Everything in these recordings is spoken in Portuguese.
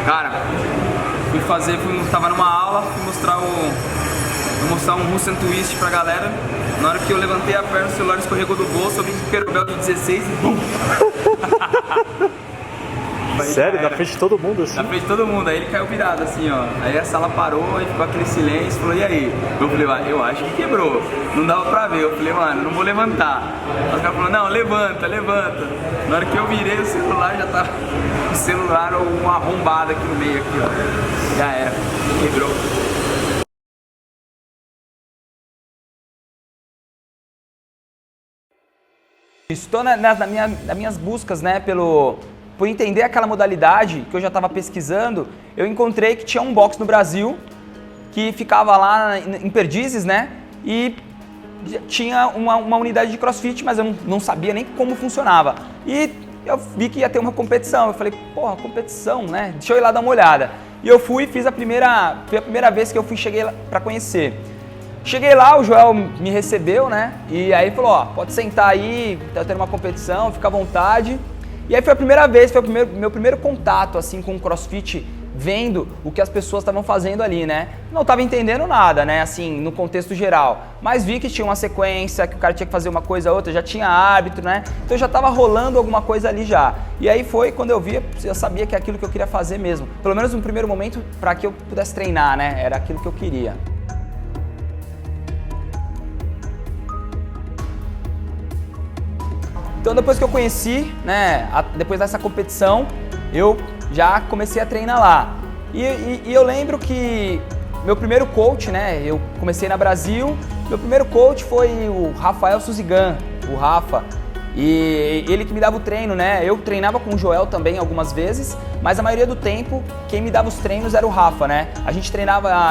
Cara, tava numa aula, fui mostrar um Russian Twist pra galera. Na hora que eu levantei a perna, o celular escorregou do bolso, eu vi que Querobel de 16 e bum! Sério? Na frente de todo mundo assim? Na frente de todo mundo, aí ele caiu virado assim, ó. Aí a sala parou, aí ficou aquele silêncio, falou, e aí? Eu falei, eu acho que quebrou. Não dava pra ver, eu falei, mano, não vou levantar. Aí o cara falou, não, levanta, levanta. Na hora que eu virei o celular, já tava o celular uma arrombada aqui no meio, aqui, ó. Já era, quebrou. Estou nas minhas buscas, né, por entender aquela modalidade que eu já estava pesquisando, eu encontrei que tinha um box no Brasil que ficava lá em Perdizes, né, e tinha uma unidade de CrossFit, mas eu não sabia nem como funcionava. E eu vi que ia ter uma competição, eu falei, porra, competição, né, deixa eu ir lá dar uma olhada. E eu fui e foi a primeira vez que eu cheguei lá para conhecer. Cheguei lá, o Joel me recebeu, né, e aí falou, ó, pode sentar aí, tá tendo uma competição, fica à vontade. E aí foi a primeira vez, foi meu primeiro contato assim com o CrossFit, vendo o que as pessoas estavam fazendo ali, né. Não estava entendendo nada, né, assim, no contexto geral, mas vi que tinha uma sequência, que o cara tinha que fazer uma coisa ou outra, já tinha árbitro, né, então já estava rolando alguma coisa ali já. E aí foi quando eu vi, eu sabia que é aquilo que eu queria fazer mesmo, pelo menos no primeiro momento, para que eu pudesse treinar, né, era aquilo que eu queria. Então depois que eu conheci, né, depois dessa competição, eu já comecei a treinar lá. E eu lembro que meu primeiro coach, né, eu comecei na Brasil, meu primeiro coach foi o Rafael Suzigan, o Rafa. E ele que me dava o treino, né, eu treinava com o Joel também algumas vezes, mas a maioria do tempo quem me dava os treinos era o Rafa, né.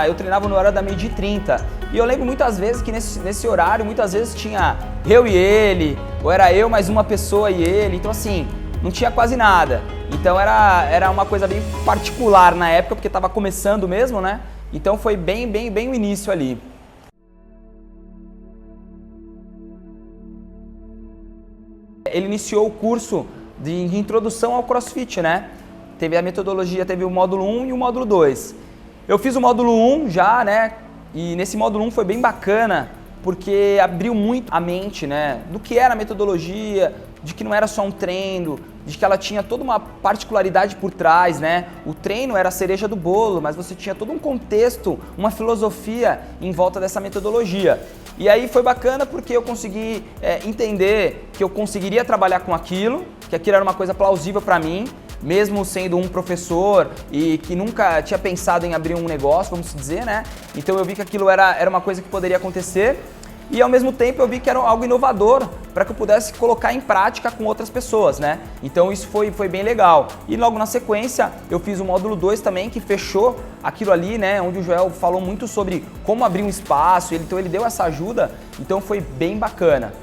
Eu treinava no horário da 12h30. E eu lembro muitas vezes que nesse horário, muitas vezes tinha eu e ele, ou era eu mais uma pessoa e ele, então assim, não tinha quase nada. Então era uma coisa bem particular na época, porque estava começando mesmo, né? Então foi bem o início ali. Ele iniciou o curso de introdução ao CrossFit, né? Teve a metodologia, teve o módulo 1 e o módulo 2. Eu fiz o módulo 1 já, né? E nesse módulo 1 foi bem bacana, porque abriu muito a mente, né, do que era a metodologia, de que não era só um treino, de que ela tinha toda uma particularidade por trás, né? O treino era a cereja do bolo, mas você tinha todo um contexto, uma filosofia em volta dessa metodologia. E aí foi bacana porque eu consegui entender que eu conseguiria trabalhar com aquilo, que aquilo era uma coisa plausível para mim, mesmo sendo um professor e que nunca tinha pensado em abrir um negócio, vamos dizer, né? Então eu vi que aquilo era uma coisa que poderia acontecer e ao mesmo tempo eu vi que era algo inovador para que eu pudesse colocar em prática com outras pessoas, né? Então isso foi bem legal. E logo na sequência eu fiz o módulo 2 também, que fechou aquilo ali, né? Onde o Joel falou muito sobre como abrir um espaço, então ele deu essa ajuda, então foi bem bacana.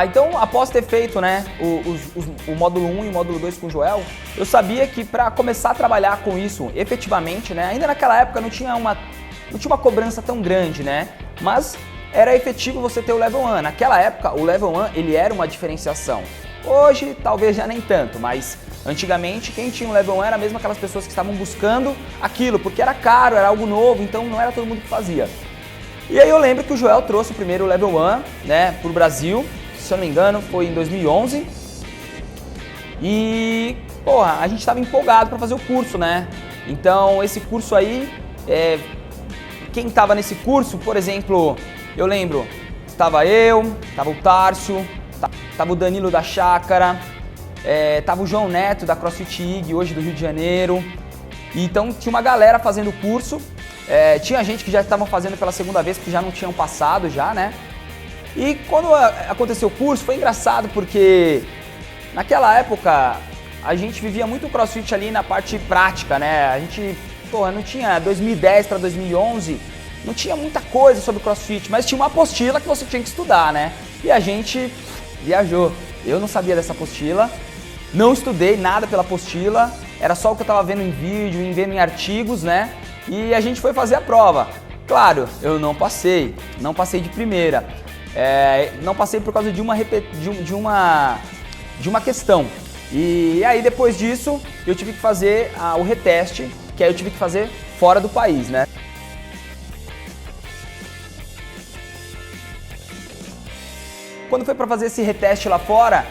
Então, após ter feito, né, o módulo 1 e o módulo 2 com o Joel, eu sabia que para começar a trabalhar com isso efetivamente, né, ainda naquela época não tinha uma cobrança tão grande, né, mas era efetivo você ter o Level 1. Naquela época, o Level 1 ele era uma diferenciação. Hoje, talvez já nem tanto, mas antigamente quem tinha o Level 1 era mesmo aquelas pessoas que estavam buscando aquilo, porque era caro, era algo novo, então não era todo mundo que fazia. E aí eu lembro que o Joel trouxe o primeiro Level 1, né, para o Brasil. Se eu não me engano, foi em 2011. E, porra, a gente estava empolgado para fazer o curso, né? Então, esse curso aí, quem estava nesse curso, por exemplo, eu lembro, estava eu, estava o Tárcio, estava o Danilo da Chácara, estava o João Neto da CrossFit IG, hoje do Rio de Janeiro. E, então, tinha uma galera fazendo o curso. Tinha gente que já estavam fazendo pela segunda vez, porque já não tinham passado já, né? E quando aconteceu o curso, foi engraçado porque naquela época a gente vivia muito o CrossFit ali na parte prática, né? A gente, não tinha 2010 para 2011, não tinha muita coisa sobre CrossFit, mas tinha uma apostila que você tinha que estudar, né? E a gente viajou. Eu não sabia dessa apostila, não estudei nada pela apostila, era só o que eu estava vendo em vídeo, vendo em artigos, né? E a gente foi fazer a prova. Claro, eu não passei de primeira. não passei por causa de uma questão. E aí depois disso eu tive que fazer o reteste, que aí eu tive que fazer fora do país, né? Quando foi para fazer esse reteste lá fora,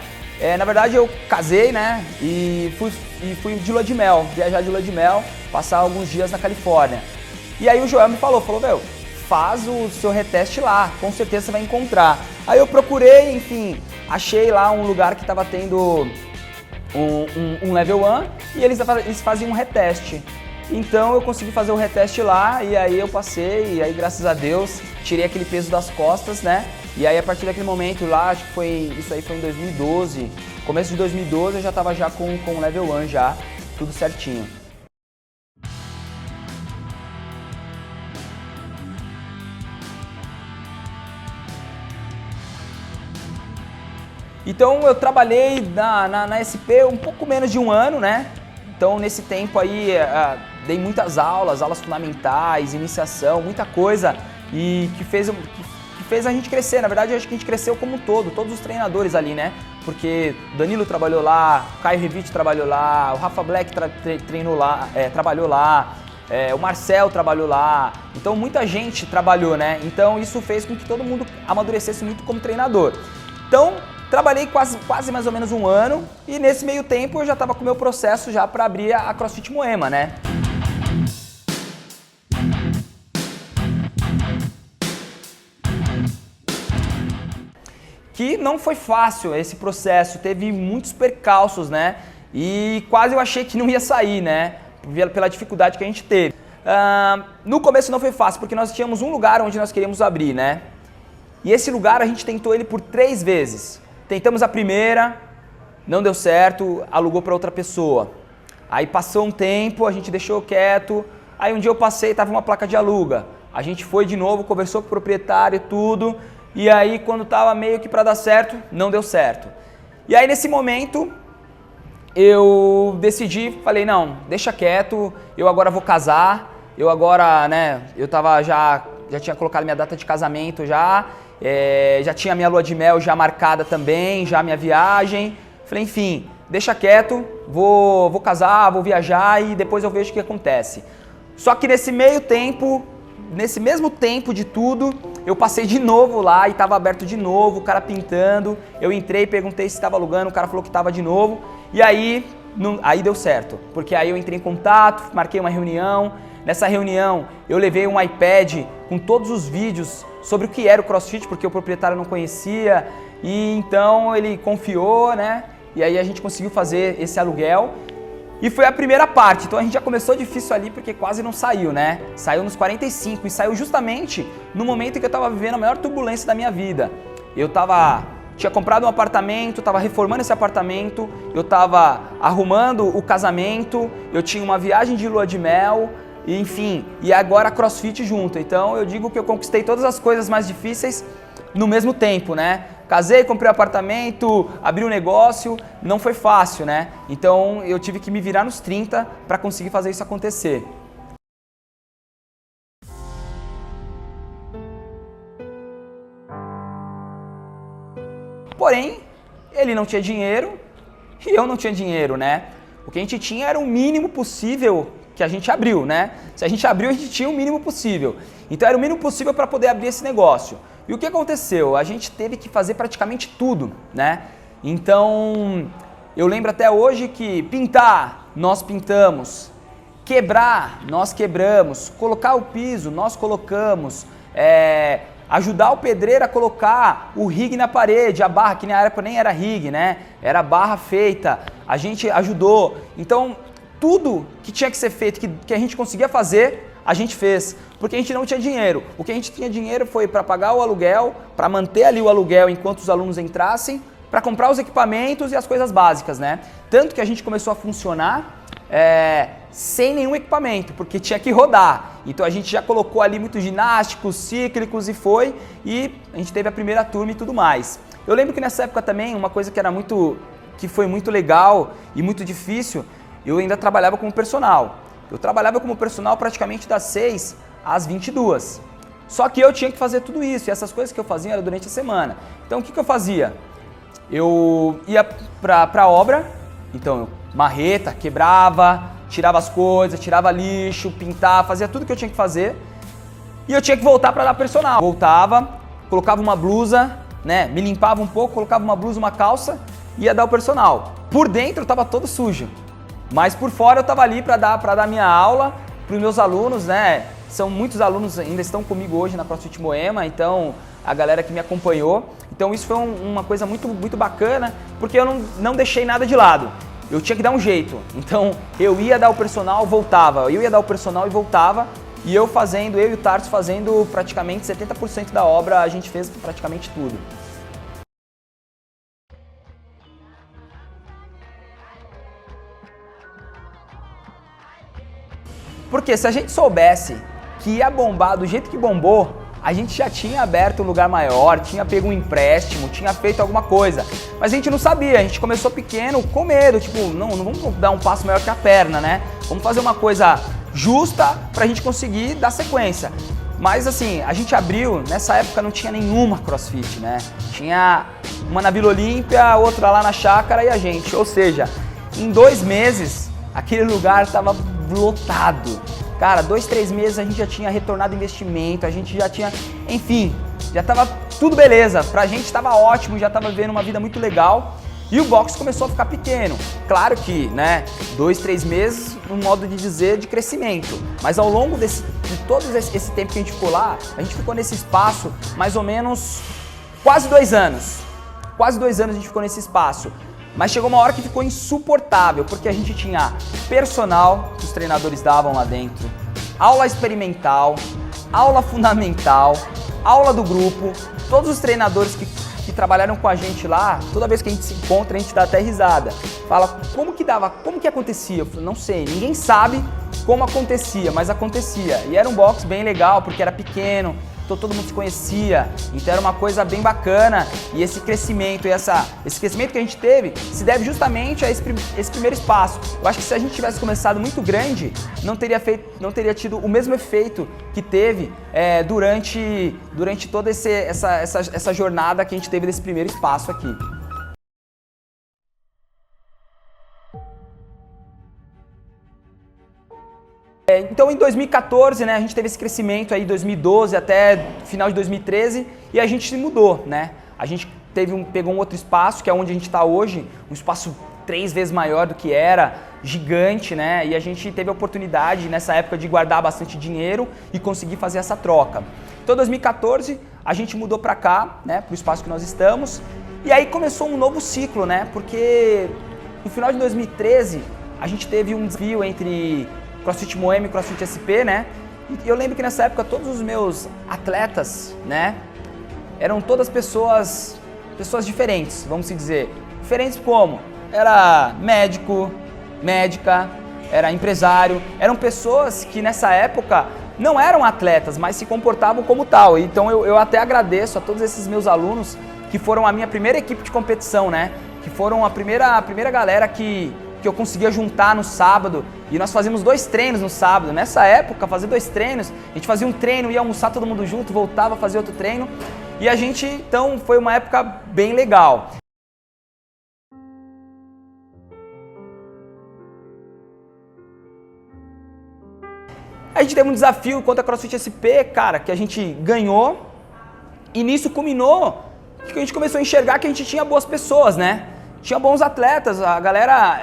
na verdade eu casei, né? E fui de lua de mel, viajar de lua de mel, passar alguns dias na Califórnia. E aí o Joel me falou, meu, faz o seu reteste lá, com certeza você vai encontrar. Aí eu procurei, enfim, achei lá um lugar que estava tendo um level 1 e eles faziam um reteste. Então eu consegui fazer o reteste lá e aí eu passei e aí graças a Deus tirei aquele peso das costas, né? E aí a partir daquele momento lá, acho que isso aí foi em 2012, começo de 2012 eu já estava já com o level 1 já, tudo certinho. Então eu trabalhei na SP um pouco menos de um ano, né? Então nesse tempo aí dei muitas aulas fundamentais, iniciação, muita coisa e que fez a gente crescer. Na verdade, eu acho que a gente cresceu como um todo, todos os treinadores ali, né? Porque o Danilo trabalhou lá, o Caio Revite trabalhou lá, o Rafa Black treinou lá, trabalhou lá, o Marcel trabalhou lá. Então muita gente trabalhou, né? Então isso fez com que todo mundo amadurecesse muito como treinador. Então trabalhei quase mais ou menos um ano e nesse meio tempo eu já estava com o meu processo já para abrir a CrossFit Moema, né? Que não foi fácil esse processo, teve muitos percalços, né? E quase eu achei que não ia sair, né? Pela dificuldade que a gente teve. No começo não foi fácil, porque nós tínhamos um lugar onde nós queríamos abrir, né? E esse lugar a gente tentou ele por 3 vezes. Tentamos a primeira, não deu certo, alugou para outra pessoa. Aí passou um tempo, a gente deixou quieto. Aí um dia eu passei, tava uma placa de aluga. A gente foi de novo, conversou com o proprietário e tudo. E aí quando tava meio que para dar certo, não deu certo. E aí nesse momento eu decidi, falei não, deixa quieto, eu agora vou casar. Eu agora, né, eu tava já tinha colocado minha data de casamento já tinha minha lua de mel já marcada também, já minha viagem. Falei, enfim, deixa quieto, vou casar, vou viajar e depois eu vejo o que acontece. Só que nesse meio tempo, nesse mesmo tempo de tudo, eu passei de novo lá e estava aberto de novo, o cara pintando. Eu entrei, perguntei se estava alugando, o cara falou que estava de novo. E aí deu certo, porque aí eu entrei em contato, marquei uma reunião. Nessa reunião eu levei um iPad com todos os vídeos sobre o que era o CrossFit, porque o proprietário não conhecia, e então ele confiou, né? E aí a gente conseguiu fazer esse aluguel. E foi a primeira parte, então a gente já começou difícil ali porque quase não saiu, né? Saiu nos 45 e saiu justamente no momento em que eu estava vivendo a maior turbulência da minha vida. Eu tinha comprado um apartamento, estava reformando esse apartamento, eu estava arrumando o casamento, eu tinha uma viagem de lua de mel, enfim, e agora CrossFit junto. Então eu digo que eu conquistei todas as coisas mais difíceis no mesmo tempo, né? Casei, comprei um apartamento, abri um negócio, não foi fácil, né? Então eu tive que me virar nos 30 para conseguir fazer isso acontecer. Porém, ele não tinha dinheiro e eu não tinha dinheiro, né? O que a gente tinha era o mínimo possível que a gente abriu, né? Se a gente abriu, a gente tinha o mínimo possível. Então era o mínimo possível para poder abrir esse negócio. E o que aconteceu? A gente teve que fazer praticamente tudo, né? Então, eu lembro até hoje que pintar, nós pintamos. Quebrar, nós quebramos. Colocar o piso, nós colocamos. Ajudar o pedreiro a colocar o rig na parede, a barra, que na época nem era rig, né? Era barra feita. A gente ajudou. Então, tudo que tinha que ser feito, que a gente conseguia fazer, a gente fez, porque a gente não tinha dinheiro. O que a gente tinha dinheiro foi para pagar o aluguel, para manter ali o aluguel enquanto os alunos entrassem, para comprar os equipamentos e as coisas básicas, né? Tanto que a gente começou a funcionar sem nenhum equipamento, porque tinha que rodar. Então a gente já colocou ali muitos ginásticos, cíclicos e a gente teve a primeira turma e tudo mais. Eu lembro que nessa época também, uma coisa que foi muito legal e muito difícil, eu ainda trabalhava como personal. Eu trabalhava como personal praticamente das 6 às 22. Só que eu tinha que fazer tudo isso, e essas coisas que eu fazia eram durante a semana. Então o que eu fazia? Eu ia pra obra, então marreta, quebrava, tirava as coisas, tirava lixo, pintava, fazia tudo que eu tinha que fazer. E eu tinha que voltar para dar personal. Voltava, colocava uma blusa, né, me limpava um pouco, colocava uma blusa, uma calça, ia dar o personal. Por dentro eu tava todo sujo, mas por fora eu tava ali para dar minha aula para os meus alunos, né? São muitos alunos ainda estão comigo hoje na CrossFit Moema, então a galera que me acompanhou. Então isso foi uma coisa muito bacana, porque eu não deixei nada de lado. Eu tinha que dar um jeito. Então eu ia dar o personal, voltava. Eu ia dar o personal e voltava. E eu e o Tarso fazendo praticamente 70% da obra, a gente fez praticamente tudo. Porque se a gente soubesse que ia bombar do jeito que bombou, a gente já tinha aberto um lugar maior, tinha pego um empréstimo, tinha feito alguma coisa. Mas a gente não sabia, a gente começou pequeno, com medo, tipo, não vamos dar um passo maior que a perna, né? Vamos fazer uma coisa justa pra gente conseguir dar sequência. Mas assim, a gente abriu, nessa época não tinha nenhuma CrossFit, né? Tinha uma na Vila Olímpia, outra lá na Chácara e a gente. Ou seja, em 2 meses, aquele lugar estava lotado. Cara, 2, 3 meses a gente já tinha retornado investimento, a gente já tinha, enfim, já tava tudo beleza. Pra gente tava ótimo, já tava vivendo uma vida muito legal. E o box começou a ficar pequeno. Claro que, né, 2, 3 meses, um modo de dizer, de crescimento. Mas ao longo de todo esse tempo que a gente ficou lá, a gente ficou nesse espaço mais ou menos quase 2 anos. Quase 2 anos a gente ficou nesse espaço. Mas chegou uma hora que ficou insuportável, porque a gente tinha personal que os treinadores davam lá dentro, aula experimental, aula fundamental, aula do grupo, todos os treinadores que trabalharam com a gente lá, toda vez que a gente se encontra, a gente dá até risada. Fala, como que acontecia? Eu falo, não sei, ninguém sabe como acontecia, mas acontecia. E era um box bem legal, porque era pequeno, então todo mundo se conhecia, então era uma coisa bem bacana. E esse crescimento, esse crescimento que a gente teve, se deve justamente a esse primeiro espaço. Eu acho que se a gente tivesse começado muito grande, não teria tido o mesmo efeito que teve durante toda essa jornada que a gente teve desse primeiro espaço aqui. Então em 2014, né, a gente teve esse crescimento aí, 2012 até final de 2013, e a gente se mudou, né? A gente pegou um outro espaço, que é onde a gente está hoje, um espaço 3 vezes maior do que era, gigante, né? E a gente teve a oportunidade nessa época de guardar bastante dinheiro e conseguir fazer essa troca. Então em 2014 a gente mudou para cá, né, para o espaço que nós estamos, e aí começou um novo ciclo, né? Porque no final de 2013 a gente teve um desafio entre CrossFit Moema e CrossFit SP, né? E eu lembro que nessa época todos os meus atletas, né, eram todas pessoas diferentes, vamos dizer. Diferentes como? Era médico, médica, era empresário, eram pessoas que nessa época não eram atletas, mas se comportavam como tal. Então eu até agradeço a todos esses meus alunos que foram a minha primeira equipe de competição, né? Que foram a primeira galera que eu conseguia juntar no sábado, e nós fazíamos 2 treinos no sábado. Nessa época, fazer 2 treinos, a gente fazia um treino, ia almoçar todo mundo junto, voltava a fazer outro treino, e a gente, então, foi uma época bem legal. A gente teve um desafio contra a CrossFit SP, cara, que a gente ganhou, e nisso culminou que a gente começou a enxergar que a gente tinha boas pessoas, né? Tinha bons atletas, a galera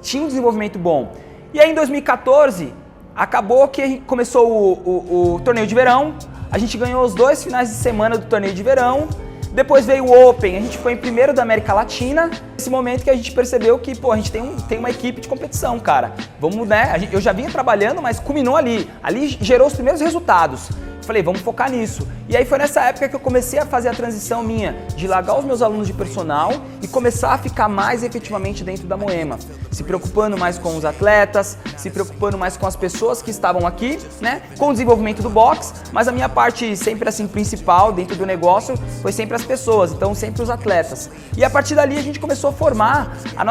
tinha um desenvolvimento bom. E aí em 2014, acabou que começou o torneio de verão, a gente ganhou os 2 finais de semana do torneio de verão, depois veio o Open, a gente foi em primeiro da América Latina. Nesse momento que a gente percebeu que, pô, a gente tem uma equipe de competição, cara. Vamos, né? Eu já vinha trabalhando, mas culminou ali. Ali gerou os primeiros resultados. Falei, vamos focar nisso. E aí foi nessa época que eu comecei a fazer a transição minha de largar os meus alunos de personal e começar a ficar mais efetivamente dentro da Moema, se preocupando mais com os atletas, se preocupando mais com as pessoas que estavam aqui, né, com o desenvolvimento do box, mas a minha parte sempre assim principal dentro do negócio foi sempre as pessoas, então sempre os atletas. E a partir dali a gente começou a formar o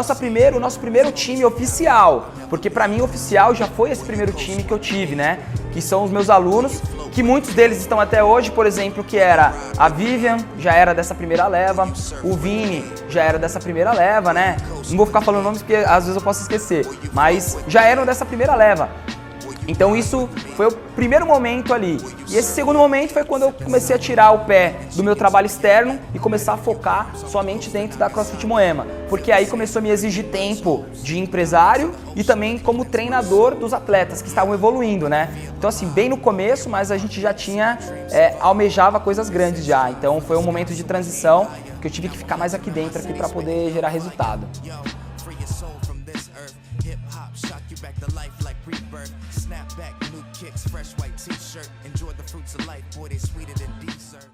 nosso primeiro time oficial, porque para mim oficial já foi esse primeiro time que eu tive, né, que são os meus alunos, que muitos deles estão até hoje, por exemplo, que era a Vivian, já era dessa primeira leva, o Vini já era dessa primeira leva, né? Não vou ficar falando nomes porque às vezes eu posso esquecer, mas já eram dessa primeira leva. Então isso foi o primeiro momento ali. E esse segundo momento foi quando eu comecei a tirar o pé do meu trabalho externo e começar a focar somente dentro da CrossFit Moema. Porque aí começou a me exigir tempo de empresário e também como treinador dos atletas que estavam evoluindo, né? Então assim, bem no começo, mas a gente já tinha, almejava coisas grandes já. Então foi um momento de transição que eu tive que ficar mais aqui dentro para poder gerar resultado. Back to life like rebirth. Snap back, new kicks, fresh white t-shirt. Enjoy the fruits of life, boy, they sweeter than dessert.